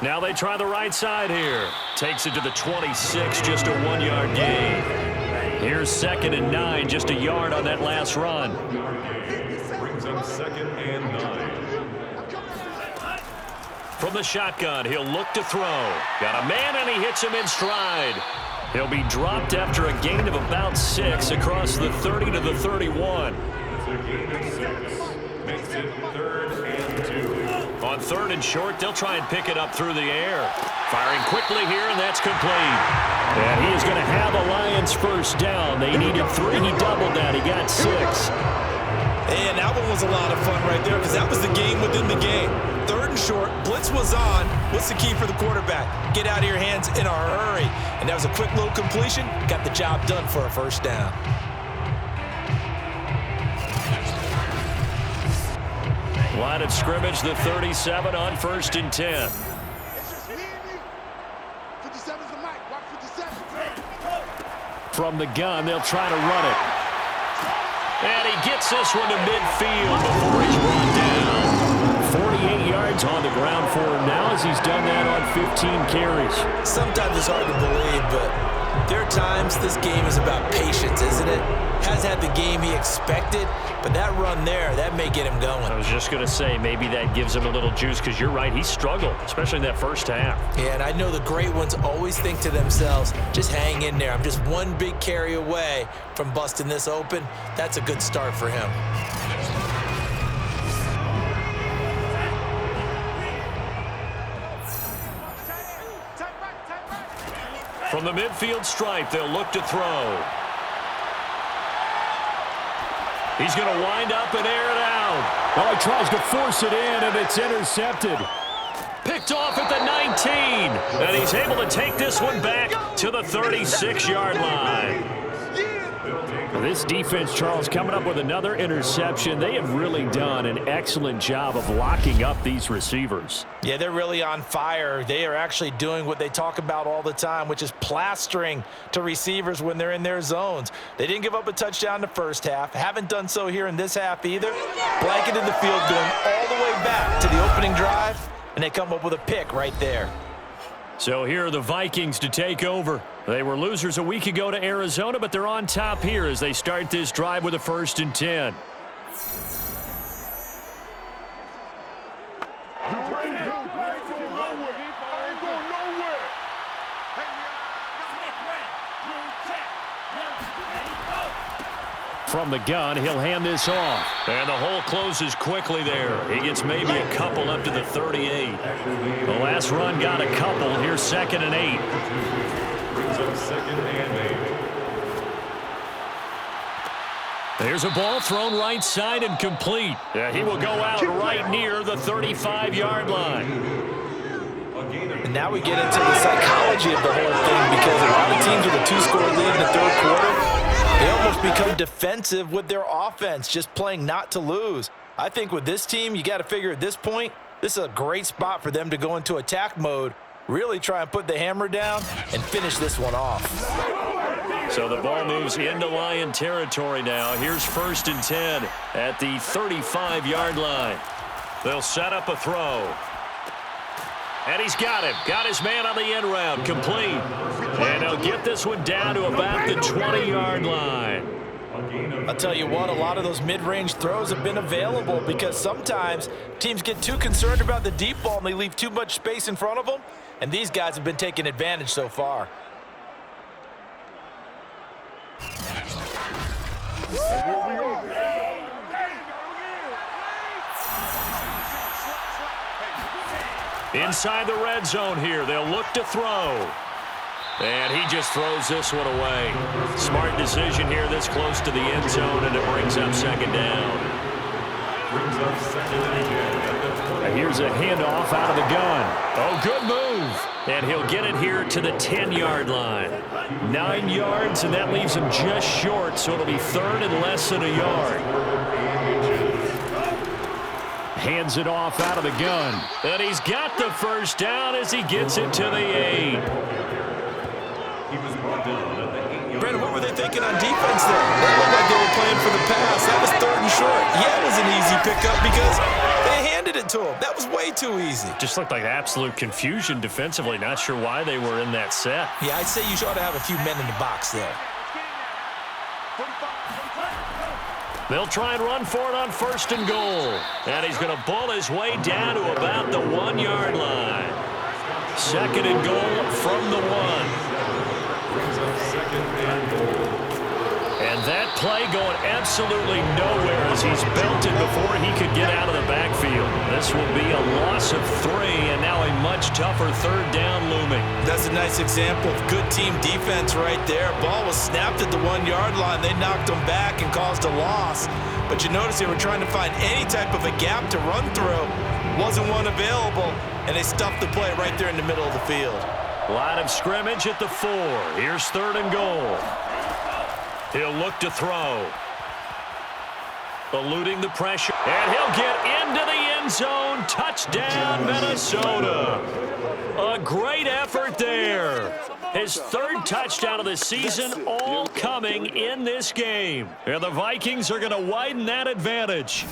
Now they try the right side here. Takes it to the 26, just a 1-yard gain. Here's 2nd and 9, just a yard on that last run. Brings up 2nd and 9. From the shotgun, he'll look to throw. Got a man, and he hits him in stride. He'll be dropped after a gain of about 6 across the 30 to the 31. It's a gain of 6. Makes it 3rd and 2. On 3rd and short, they'll try and pick it up through the air. Firing quickly here, and that's complete. And he is going to have a Lions first down. They needed 3. He doubled that. He got 6. And that one was a lot of fun right there because that was the game within the game. 3rd and short, blitz was on. What's the key for the quarterback? Get out of your hands in a hurry. And that was a quick little completion. Got the job done for a first down. Line of scrimmage, the 37 on 1st and 10. From the gun, they'll try to run it. And he gets this one to midfield before he's brought down. 48 yards on the ground for him now as he's done that on 15 carries. Sometimes it's hard to believe, but there are times this game is about patience, isn't it? Hasn't had the game he expected, but that run there, that may get him going. I was just going to say, maybe that gives him a little juice because you're right, he struggled, especially in that first half. Yeah, and I know the great ones always think to themselves, just hang in there. I'm just one big carry away from busting this open. That's a good start for him. From the midfield stripe, they'll look to throw. He's going to wind up and air it out. Well, he tries to force it in, and it's intercepted. Picked off at the 19. And he's able to take this one back to the 36-yard line. This defense, Charles, coming up with another interception. They have really done an excellent job of locking up these receivers. Yeah, they're really on fire. They are actually doing what they talk about all the time, which is plastering to receivers when they're in their zones. They didn't give up a touchdown in the first half. Haven't done so here in this half either. Blanketed the field going all the way back to the opening drive, and they come up with a pick right there. So here are the Vikings to take over. They were losers a week ago to Arizona, but they're on top here as they start this drive with a 1st and 10. From the gun, he'll hand this off. And the hole closes quickly there. He gets maybe a couple up to the 38. The last run got a couple. Here's 2nd and 8. Brings up 2nd and 8. There's a ball thrown right side and complete. Yeah, he will go out right near the 35-yard line. And now we get into the psychology of the whole thing because a lot of teams with a 2-score lead in the 3rd quarter, they almost become defensive with their offense, just playing not to lose. I think with this team, you got to figure at this point, this is a great spot for them to go into attack mode, really try and put the hammer down and finish this one off. So the ball moves into Lion territory now. Here's 1st and 10 at the 35-yard line. They'll set up a throw. And he's got him. Got his man on the end round. Complete. And he'll get this one down to about the 20-yard line. I'll tell you what, a lot of those mid-range throws have been available because sometimes teams get too concerned about the deep ball and they leave too much space in front of them. And these guys have been taking advantage so far. Inside the red zone here, they'll look to throw. And he just throws this one away. Smart decision here this close to the end zone, and it brings up 2nd down. Brings up 2nd and 10. And here's a handoff out of the gun. Oh, good move. And he'll get it here to the 10-yard line. 9 yards, and that leaves him just short, so it'll be 3rd and less than a yard. Hands it off out of the gun. And he's got the first down as he gets it to the 8. He was brought down at the 8-yard line. Brandon, what were they thinking on defense there? That looked like they were playing for the pass. That was 3rd and short. Yeah, it was an easy pickup because they handed it to him. That was way too easy. Just looked like absolute confusion defensively. Not sure why they were in that set. Yeah, I'd say you ought to have a few men in the box there. They'll try and run for it on 1st and goal. And he's going to bull his way down to about the 1-yard line. 2nd and goal from the 1. And that play going absolutely nowhere as he's belted before he could get out of the backfield. This will be a loss of 3 and now a much tougher 3rd down looming. That's a nice example of good team defense right there. Ball was snapped at the 1-yard line. They knocked him back and caused a loss. But you notice they were trying to find any type of a gap to run through. Wasn't one available, and they stuffed the play right there in the middle of the field. Line of scrimmage at the 4. Here's 3rd and goal. He'll look to throw. Eluding the pressure. And he'll get into the end zone. Touchdown, Minnesota. A great effort there. His 3rd touchdown of the season, all coming in this game. And the Vikings are going to widen that advantage.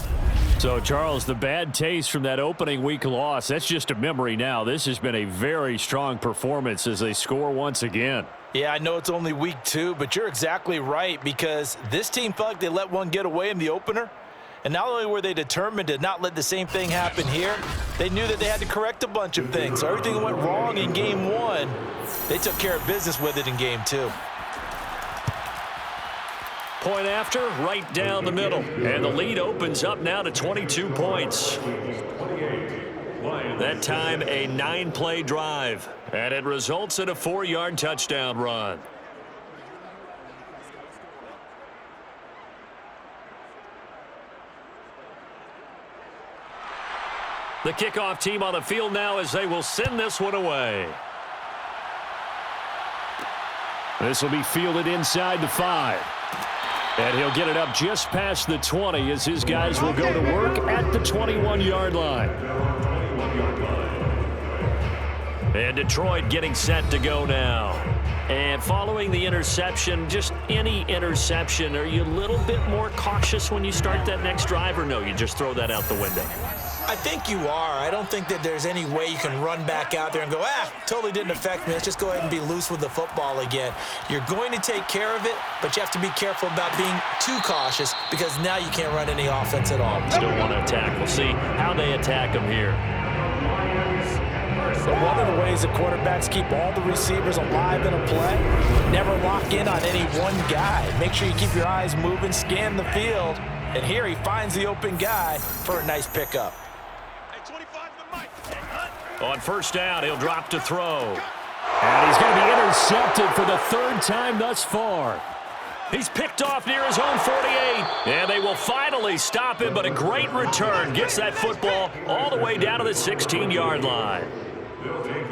So, Charles, the bad taste from that opening week loss, that's just a memory now. This has been a very strong performance as they score once again. Yeah, I know it's only week 2, but you're exactly right because this team felt like they let one get away in the opener. And not only were they determined to not let the same thing happen here, they knew that they had to correct a bunch of things. So everything that went wrong in game 1, they took care of business with it in game 2. Point after, right down the middle. And the lead opens up now to 22 points. That time a 9-play drive. And it results in a 4-yard touchdown run. The kickoff team on the field now as they will send this one away. This will be fielded inside the 5. And he'll get it up just past the 20 as his guys will go to work at the 21-yard line. And Detroit getting set to go now. And following the interception, just any interception, are you a little bit more cautious when you start that next drive, or no, you just throw that out the window? I think you are. I don't think that there's any way you can run back out there and go, totally didn't affect me. Let's just go ahead and be loose with the football again. You're going to take care of it, but you have to be careful about being too cautious because now you can't run any offense at all. Still want to attack. We'll see how they attack them here. So one of the ways the quarterbacks keep all the receivers alive in a play, never lock in on any one guy. Make sure you keep your eyes moving, scan the field, and here he finds the open guy for a nice pickup. On 1st down, he'll drop to throw. And he's going to be intercepted for the 3rd time thus far. He's picked off near his own 48. And they will finally stop him, but a great return. Gets that football all the way down to the 16-yard line.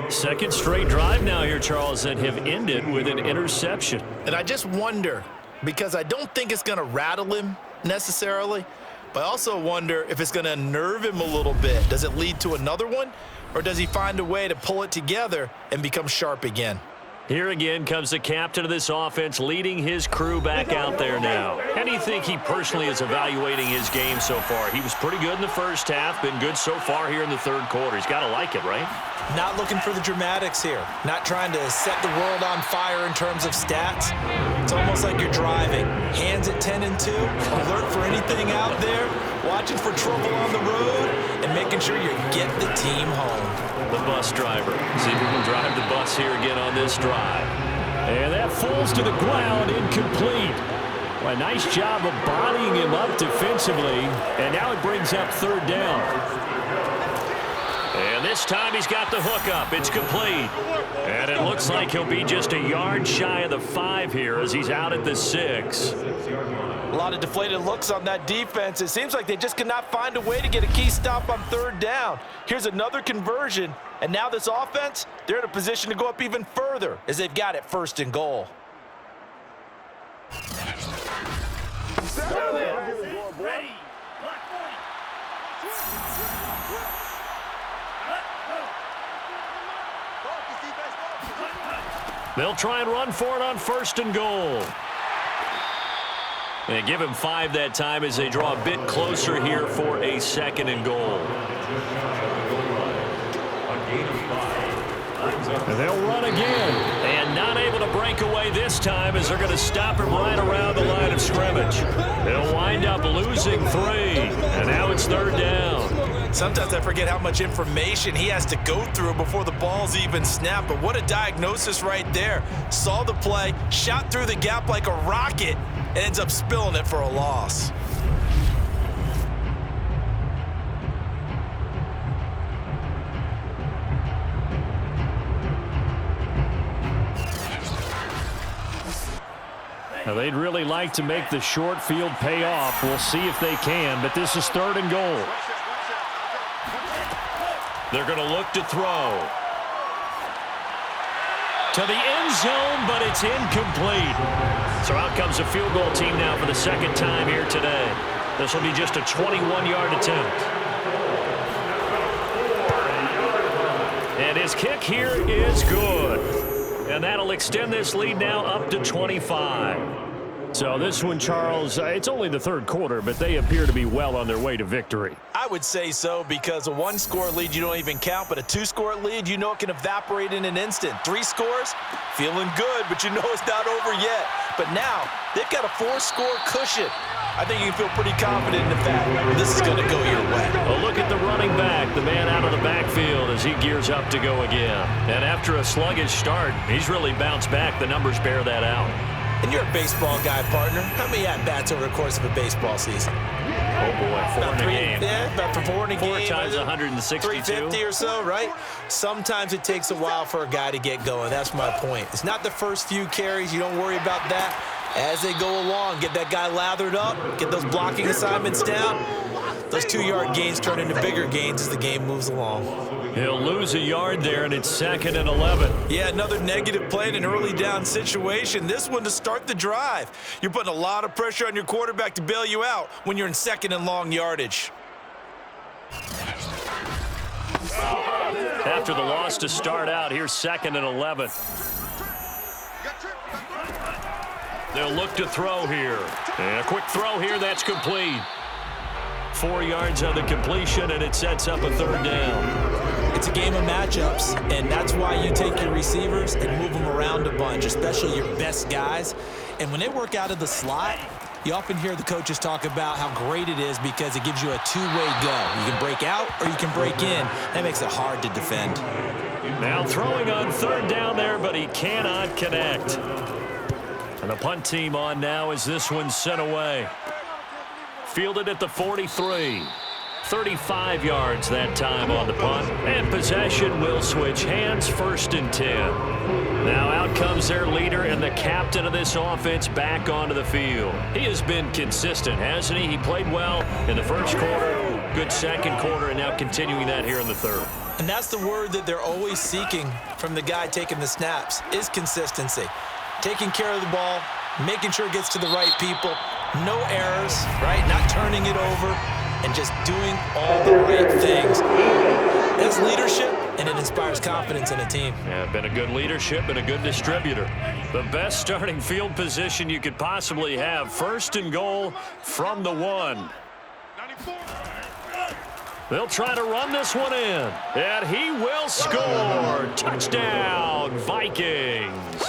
2nd straight drive now here, Charles, that have ended with an interception. And I just wonder, because I don't think it's going to rattle him necessarily, but I also wonder if it's going to unnerve him a little bit. Does it lead to another one? Or does he find a way to pull it together and become sharp again? Here again comes the captain of this offense leading his crew back out there now. How do you think he personally is evaluating his game so far? He was pretty good in the 1st half, been good so far here in the 3rd quarter. He's got to like it, right? Not looking for the dramatics here. Not trying to set the world on fire in terms of stats. It's almost like you're driving. Hands at 10 and 2, alert for anything out there, watching for trouble on the road, and making sure you get the team home. The bus driver. See if we can drive the bus here again on this drive. And that falls to the ground, incomplete. Well, a nice job of bodying him up defensively. And now it brings up 3rd down. And this time he's got the hook up. It's complete. And it looks like he'll be just a yard shy of the 5 here as he's out at the 6. A lot of deflated looks on that defense. It seems like they just cannot find a way to get a key stop on 3rd down. Here's another conversion, and now this offense, they're in a position to go up even further as they've got it 1st and goal. They'll try and run for it on 1st and goal. And give him 5 that time as they draw a bit closer here for a 2nd and goal. And they'll run again. And not able to break away this time as they're going to stop him right around the line of scrimmage. They'll wind up losing 3. And now it's 3rd down. Sometimes I forget how much information he has to go through before the ball's even snapped. But what a diagnosis right there. Saw the play, shot through the gap like a rocket, and ends up spilling it for a loss. Now, they'd really like to make the short field pay off. We'll see if they can, but this is 3rd and goal. They're going to look to throw. To the end zone, but it's incomplete. So out comes a field goal team now for the 2nd time here today. This will be just a 21-yard attempt. And his kick here is good. And that'll extend this lead now up to 25. So this one, Charles, it's only the 3rd quarter, but they appear to be well on their way to victory. I would say so, because a 1-score lead you don't even count, but a 2-score lead you know it can evaporate in an instant. 3 scores, feeling good, but you know it's not over yet. But now they've got a 4-score cushion. I think you can feel pretty confident in the fact that this is going to go your way. Well, look at the running back, the man out of the backfield as he gears up to go again. And after a sluggish start, he's really bounced back. The numbers bear that out. And you're a baseball guy, partner. How many at-bats over the course of a baseball season? Oh, boy, 4 in a game. Yeah, about 4 in a game. 4 times 162. 350 or so, right? Sometimes it takes a while for a guy to get going. That's my point. It's not the first few carries. You don't worry about that. As they go along, get that guy lathered up, get those blocking assignments down. Those 2-yard gains turn into bigger gains as the game moves along. He'll lose a yard there, and it's 2nd and 11. Yeah, another negative play in an early down situation. This one to start the drive. You're putting a lot of pressure on your quarterback to bail you out when you're in 2nd and long yardage. After the loss to start out, here's 2nd and 11. They'll look to throw here. And a quick throw here, that's complete. 4 yards on the completion, and it sets up a 3rd down. It's a game of matchups, and that's why you take your receivers and move them around a bunch, especially your best guys. And when they work out of the slot, you often hear the coaches talk about how great it is because it gives you a 2-way go. You can break out or you can break in. That makes it hard to defend. Now throwing on 3rd down there, but he cannot connect. And the punt team on now as this one's sent away. Fielded at the 43. 35 yards that time on the punt. And possession will switch hands, 1st and 10. Now out comes their leader and the captain of this offense back onto the field. He has been consistent, hasn't he? He played well in the 1st quarter, good 2nd quarter, and now continuing that here in the 3rd. And that's the word that they're always seeking from the guy taking the snaps, is consistency. Taking care of the ball, making sure it gets to the right people, no errors, right? Not turning it over, and just doing all the right things. That's leadership, and it inspires confidence in a team. Yeah, been a good leadership and a good distributor. The best starting field position you could possibly have. 1st and goal from the 1. They'll try to run this one in, and he will score. Touchdown, Vikings.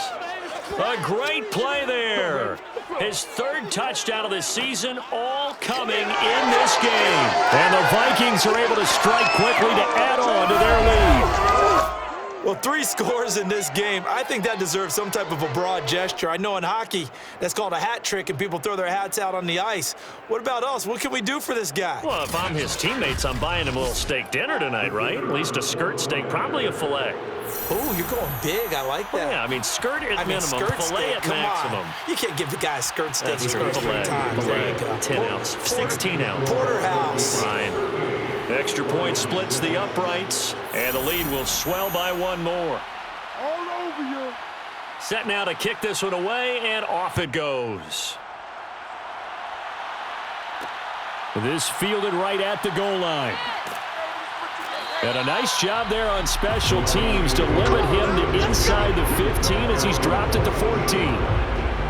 A great play there. His 3rd touchdown of the season, all coming in this game. And the Vikings are able to strike quickly to add on to their lead. Well, 3 scores in this game. I think that deserves some type of a broad gesture. I know in hockey, that's called a hat trick, and people throw their hats out on the ice. What about us? What can we do for this guy? Well, if I'm his teammates, I'm buying him a little steak dinner tonight, right? At least a skirt steak, probably a filet. Oh, you're going big. I like that. Well, yeah, I mean, skirt at minimum, skirt filet steak, at come maximum. on. You can't give the guy a skirt steak. That's He's filet, 3 times. There you go. 10 ounce, 16 ounce. Porterhouse. Fine. Extra point splits the uprights, and the lead will swell by 1 more. All over you. Set now to kick this one away, and off it goes. This fielded right at the goal line. And a nice job there on special teams to limit him to inside the 15 as he's dropped at the 14.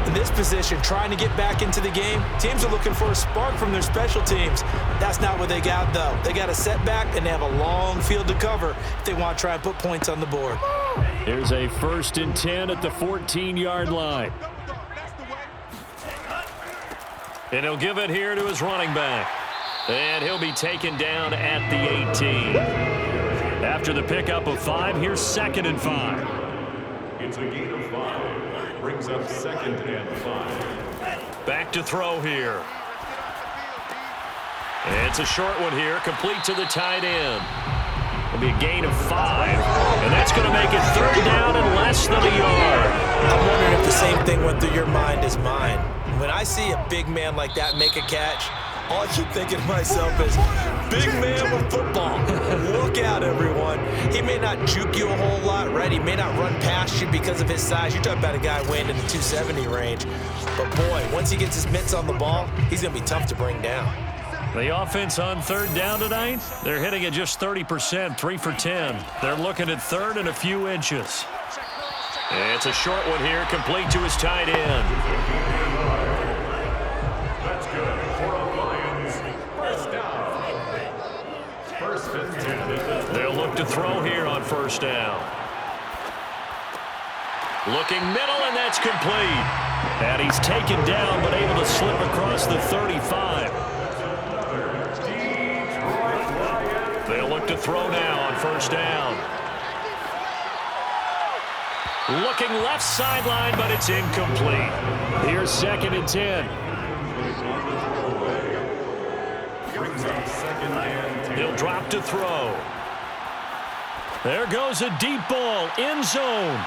In this position, trying to get back into the game, teams are looking for a spark from their special teams. That's not what they got, though. They got a setback, and they have a long field to cover if they want to try and put points on the board. Here's a 1st and 10 at the 14-yard line. And he'll give it here to his running back. And he'll be taken down at the 18. After the pickup of 5, here's 2nd and 5. It's a gain of 5. Brings up 2nd and 5. Back to throw here. It's a short one here, complete to the tight end. It'll be a gain of 5, and that's going to make it 3rd down and less than a yard. I'm wondering if the same thing went through your mind as mine. When I see a big man like that make a catch, all I keep thinking to myself is, big man with football. Look out, everyone. He may not juke you a whole lot, right? He may not run past you because of his size. You're talking about a guy weighing in the 270 range. But, boy, once he gets his mitts on the ball, he's going to be tough to bring down. The offense on 3rd down tonight, they're hitting at just 30%, 3 for 10. They're looking at 3rd and a few inches. It's a short one here, complete to his tight end. That's good for the Lions. 1st down. 1st and 10. They'll look to throw here on 1st down. Looking middle, and that's complete. And he's taken down, but able to slip across the 35. They'll look to throw now on 1st down. Looking left sideline, but it's incomplete. Here's 2nd and 10. Brings up 2nd and 10. He'll drop to throw. There goes a deep ball, end zone.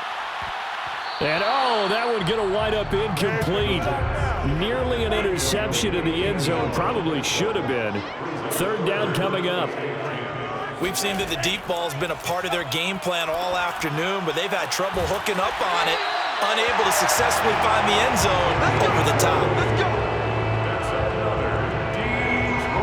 And, oh, that would get a wide-up incomplete. Nearly an interception in the end zone. Probably should have been. 3rd down coming up. We've seen that the deep ball's been a part of their game plan all afternoon, but they've had trouble hooking up on it, unable to successfully find the end zone over the top.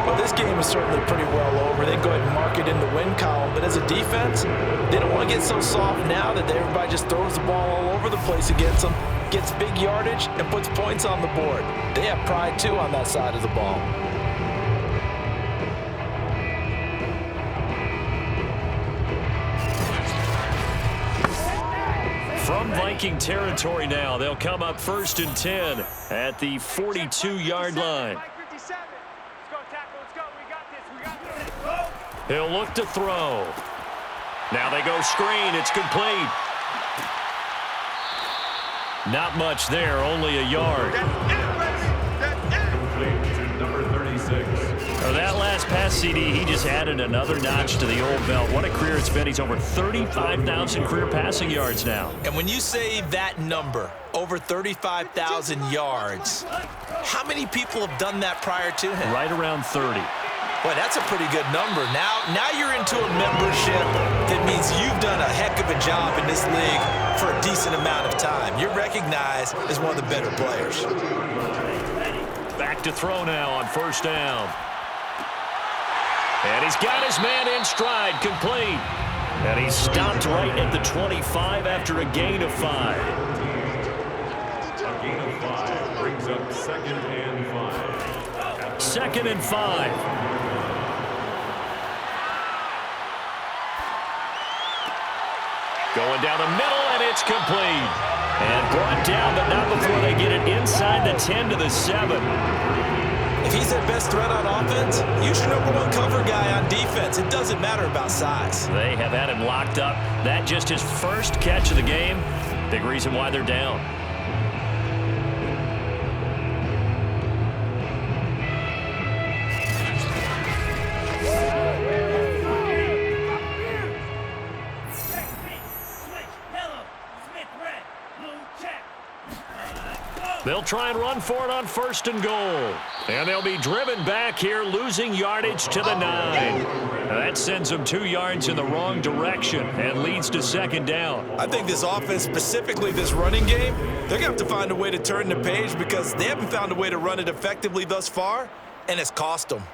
Well, this game is certainly pretty well over. They go ahead and mark it in the win column, but as a defense, they don't want to get so soft now that everybody just throws the ball all over the place against them, gets big yardage, and puts points on the board. They have pride, too, on that side of the ball. From Viking territory now, they'll come up 1st and 10 at the 42-yard line. He'll look to throw. Now they go screen. It's complete. Not much there, only a yard. Complete to number 36. That last pass, CD, he just added another notch to the old belt. What a career it's been. He's over 35,000 career passing yards now. And when you say that number, over 35,000 yards, how many people have done that prior to him? Right around 30. Boy, that's a pretty good number. Now you're into a membership that means you've done a heck of a job in this league for a decent amount of time. You're recognized as one of the better players. Back to throw now on 1st down. And he's got his man in stride, complete. And he's stopped right at the 25 after a gain of 5. A gain of 5 brings up 2nd and 5. 2nd and 5. Going down the middle, and it's complete. And brought down, but not before they get it inside the 10 to the 7. If he's their best threat on offense, use your #1 cover guy on defense. It doesn't matter about size. They have had him locked up. That just his first catch of the game. Big reason why they're down. They'll try and run for it on 1st and goal. And they'll be driven back here, losing yardage to the 9. Now that sends them 2 yards in the wrong direction and leads to 2nd down. I think this offense, specifically this running game, they're going to have to find a way to turn the page because they haven't found a way to run it effectively thus far, and it's cost them.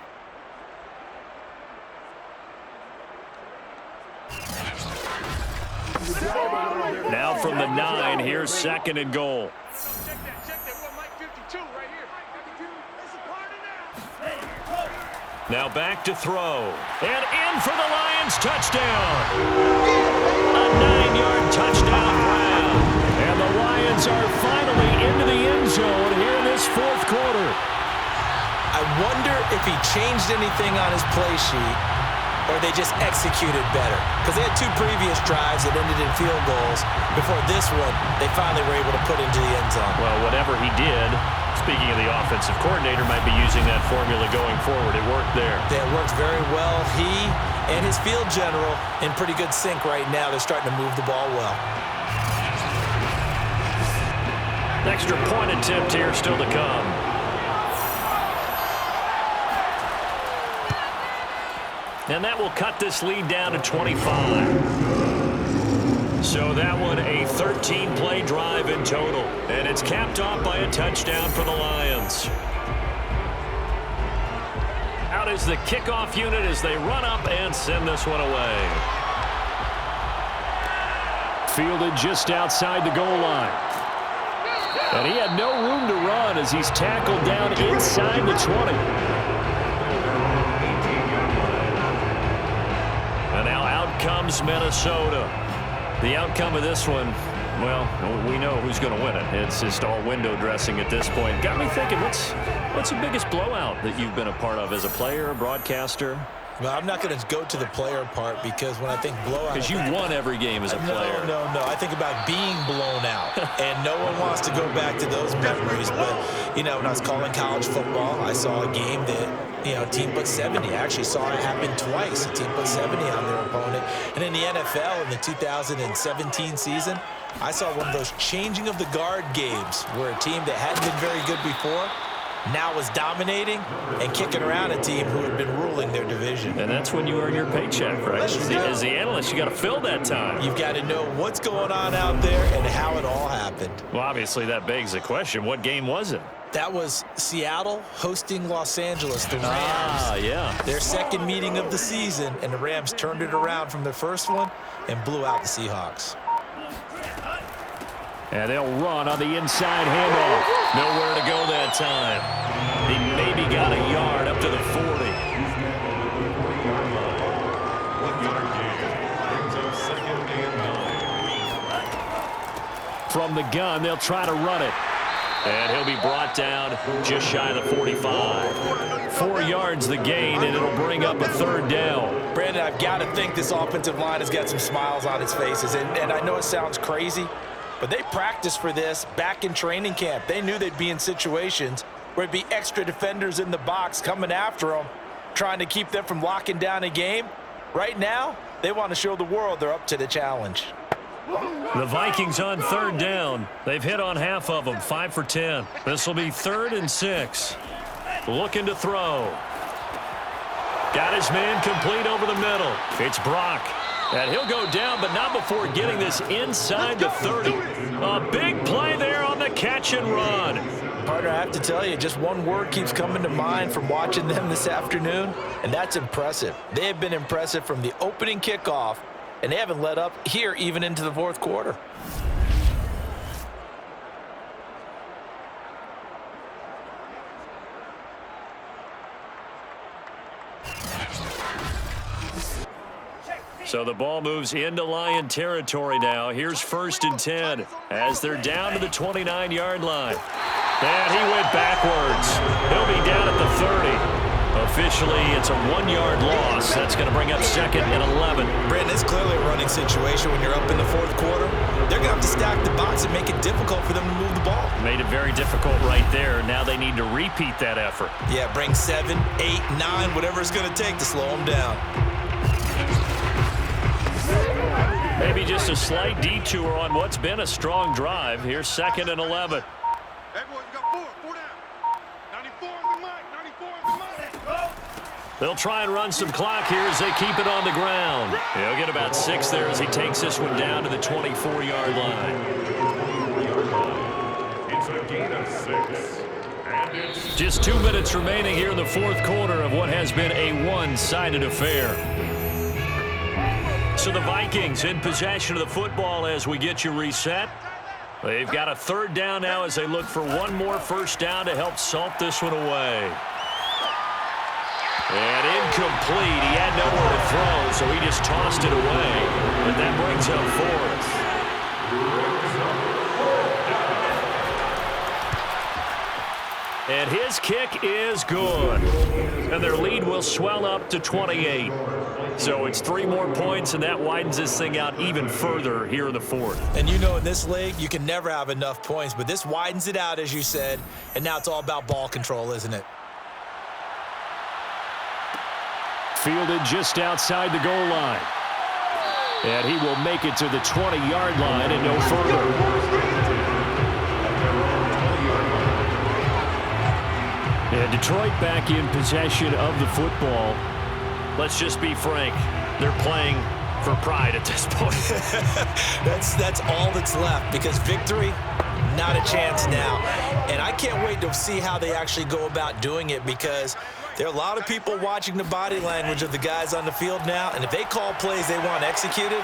Now from the 9, here's 2nd and goal. Now back to throw. And in for the Lions touchdown. A 9-yard touchdown grab. And the Lions are finally into the end zone here in this fourth quarter. I wonder if he changed anything on his play sheet or they just executed better. Because they had 2 previous drives that ended in field goals. Before this one, they finally were able to put into the end zone. Well, whatever he did, speaking of the offensive coordinator, might be using that formula going forward. It worked there. It worked very well. He and his field general in pretty good sync right now. They're starting to move the ball well. Extra point attempt here still to come. And that will cut this lead down to 25. So that one a 13-play drive in total. And it's capped off by a touchdown for the Lions. Out is the kickoff unit as they run up and send this one away. Fielded just outside the goal line. And he had no room to run as he's tackled down inside the 20. And now out comes Minnesota. The outcome of this one, well, we know who's going to win it. It's just all window dressing at this point. Got me thinking, what's the biggest blowout that you've been a part of as a player, a broadcaster? Well, I'm not going to go to the player part because when I think blowout... Because you won every game as a player. No. I think about being blown out. And no one wants to go back to those memories. But, you know, when I was calling college football, I saw a game that, you know, a team put 70. I actually saw it happen twice. A team put 70 on their opponent. And in the NFL, in the 2017 season, I saw one of those changing of the guard games where a team that hadn't been very good before now was dominating and kicking around a team who had been ruling their division. And that's when you earn your paycheck, right? As the analyst, you got to fill that time. You've got to know what's going on out there and how it all happened. Well, obviously that begs the question, what game was it? That was Seattle hosting Los Angeles, the Rams. Ah, yeah. Their second meeting of the season, and the Rams turned it around from their first one and blew out the Seahawks. And they'll run on the inside handoff. Nowhere to go that time. He maybe got a yard up to the 40. 1-yard gain. Brings up 2nd and 9. From the gun, they'll try to run it. And he'll be brought down just shy of the 45. 4 yards the gain, and it'll bring up a 3rd down. Brandon, I've got to think this offensive line has got some smiles on its faces. And I know it sounds crazy, but they practiced for this back in training camp. They knew they'd be in situations where it'd be extra defenders in the box coming after them, trying to keep them from locking down a game. Right now, they want to show the world they're up to the challenge. The Vikings on 3rd down. They've hit on half of them, 5 for 10. This will be 3rd and 6. Looking to throw. Got his man complete over the middle. It's Brock. And he'll go down, but not before getting this inside the 30. A big play there on the catch and run. Partner, I have to tell you, just one word keeps coming to mind from watching them this afternoon, and that's impressive. They have been impressive from the opening kickoff, and they haven't let up here even into the 4th quarter. So the ball moves into Lion territory now. Here's 1st and 10 as they're down to the 29-yard line. And he went backwards. He'll be down at the 30. Officially, it's a 1-yard loss. That's going to bring up 2nd and 11. Brandon, it's clearly a running situation when you're up in the 4th quarter. They're going to have to stack the box and make it difficult for them to move the ball. Made it very difficult right there. Now they need to repeat that effort. Yeah, bring 7, 8, 9, whatever it's going to take to slow them down. Maybe just a slight detour on what's been a strong drive. Here's 2nd and 11. Hey, boys, you got 4 down. 94 on the mic, 94 on the mic. They'll try and run some clock here as they keep it on the ground. He'll get about 6 there as he takes this one down to the 24-yard line. It's a gain of 6. And it's Just 2 minutes remaining here in the 4th quarter of what has been a one-sided affair. So the Vikings in possession of the football as we get you reset. They've got a 3rd down now as they look for one more 1st down to help salt this one away. And incomplete. He had nowhere to throw, so he just tossed it away. But that brings up fourth. And his kick is good. And their lead will swell up to 28. So it's 3 more points, and that widens this thing out even further here in the fourth. And you know in this league, you can never have enough points, but this widens it out, as you said, and now it's all about ball control, isn't it? Fielded just outside the goal line. And he will make it to the 20-yard line and no further. And Detroit back in possession of the football. Let's just be frank. They're playing for pride at this point. That's all that's left, because victory, not a chance now. And I can't wait to see how they actually go about doing it, because there are a lot of people watching the body language of the guys on the field now, and if they call plays they want executed,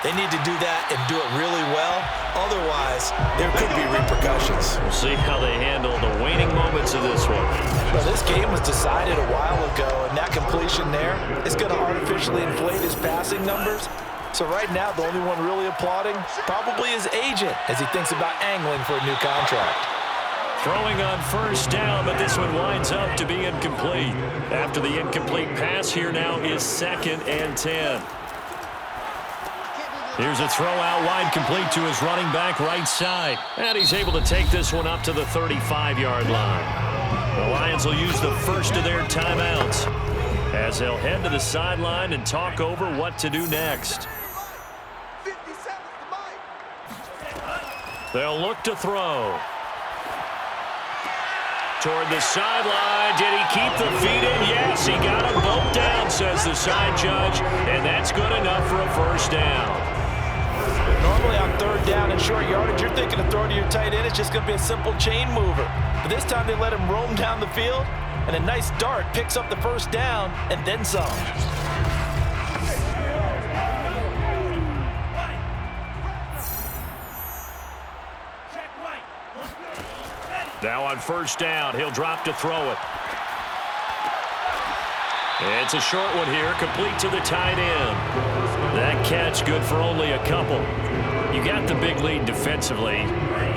they need to do that and do it really well. Otherwise, there could be repercussions. We'll see how they handle the waning moments of this one. Well, this game was decided a while ago, and that completion there is going to artificially inflate his passing numbers. So right now, the only one really applauding probably his agent as he thinks about angling for a new contract. Throwing on first down, but this one winds up to be incomplete. After the incomplete pass, here now is 2nd and 10. Here's a throw out wide, complete to his running back right side. And he's able to take this one up to the 35-yard line. The Lions will use the first of their timeouts as they'll head to the sideline and talk over what to do next. They'll look to throw. Toward the sideline. Did he keep the feet in? Yes, he got them both down, says the side judge. And that's good enough for a first down. Normally on 3rd down and short yardage, you're thinking of throwing to your tight end. It's just going to be a simple chain mover. But this time they let him roam down the field, and a nice dart picks up the first down and then some. Now on first down, he'll drop to throw it. It's a short one here, complete to the tight end. That catch good for only a couple. You got the big lead defensively.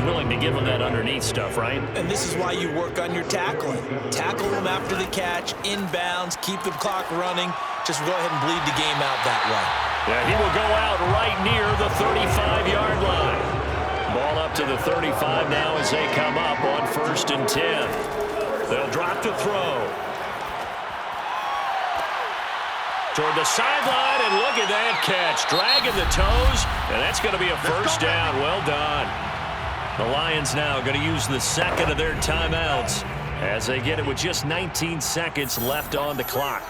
Willing to give them that underneath stuff, right? And this is why you work on your tackling. Tackle them after the catch, inbounds, keep the clock running. Just go ahead and bleed the game out that way. Yeah, he will go out right near the 35-yard line. Ball up to the 35 now as they come up on 1st and 10. They'll drop to throw. Toward the sideline, and look at that catch. Dragging the toes, and that's going to be a first down. Well done. The Lions now going to use the 2nd of their timeouts as they get it with just 19 seconds left on the clock.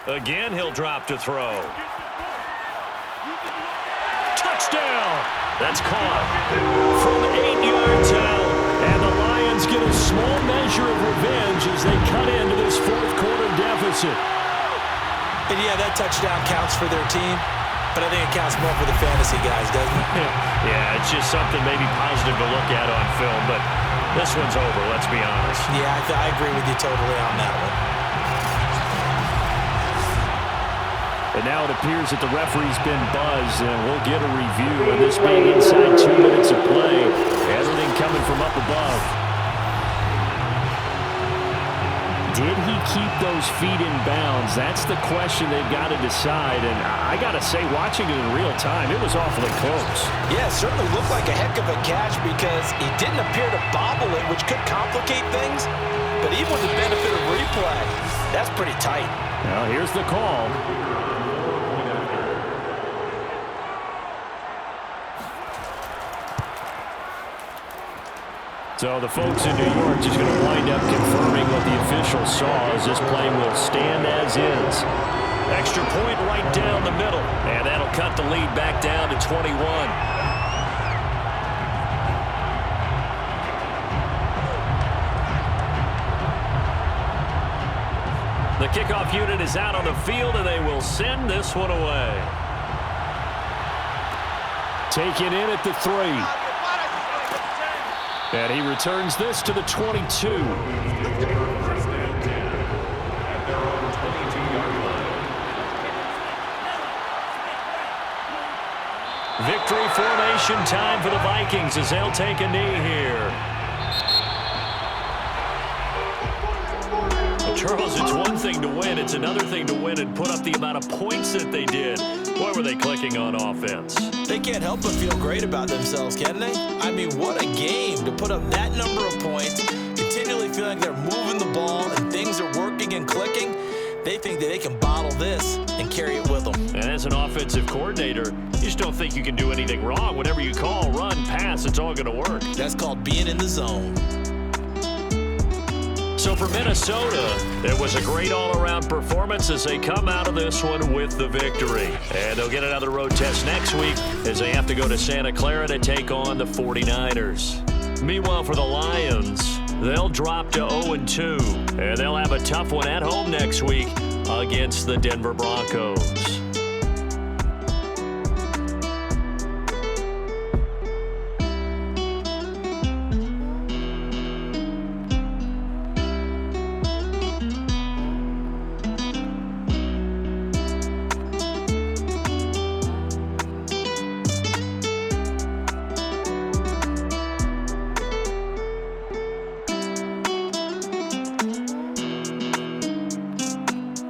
Again, he'll drop to throw. Touchdown! That's caught from 8 yards out. And the Lions get a small measure of revenge as they cut into this 4th quarter deficit. And yeah, that touchdown counts for their team, but I think it counts more for the fantasy guys, doesn't it? Yeah, it's just something maybe positive to look at on film, but this one's over, let's be honest. Yeah, I agree with you totally on that one. And now it appears that the referee's been buzzed, and we'll get a review. And this being inside 2 minutes of play, everything coming from up above. Did he keep those feet in bounds? That's the question they've got to decide. And I got to say, watching it in real time, it was awfully close. Yeah, it certainly looked like a heck of a catch because he didn't appear to bobble it, which could complicate things. But even with the benefit of replay, that's pretty tight. Now here's the call. So the folks in New York just going to wind up confirming what the official saw as this play will stand as is. Extra point right down the middle, and that'll cut the lead back down to 21. The kickoff unit is out on the field, and they will send this one away. Taken in at the 3. And he returns this to the 22. First and 10 at their own 22-yard line. Victory formation time for the Vikings as they'll take a knee here. Well, Charles, it's one thing to win. It's another thing to win and put up the amount of points that they did. Boy, were they clicking on offense. They can't help but feel great about themselves, can they? I mean, what a game to put up that number of points, continually feeling like they're moving the ball and things are working and clicking. They think that they can bottle this and carry it with them. And as an offensive coordinator, you just don't think you can do anything wrong. Whatever you call, run, pass, it's all going to work. That's called being in the zone. So for Minnesota, it was a great all-around performance as they come out of this one with the victory. And they'll get another road test next week as they have to go to Santa Clara to take on the 49ers. Meanwhile, for the Lions, they'll drop to 0-2, and they'll have a tough one at home next week against the Denver Broncos.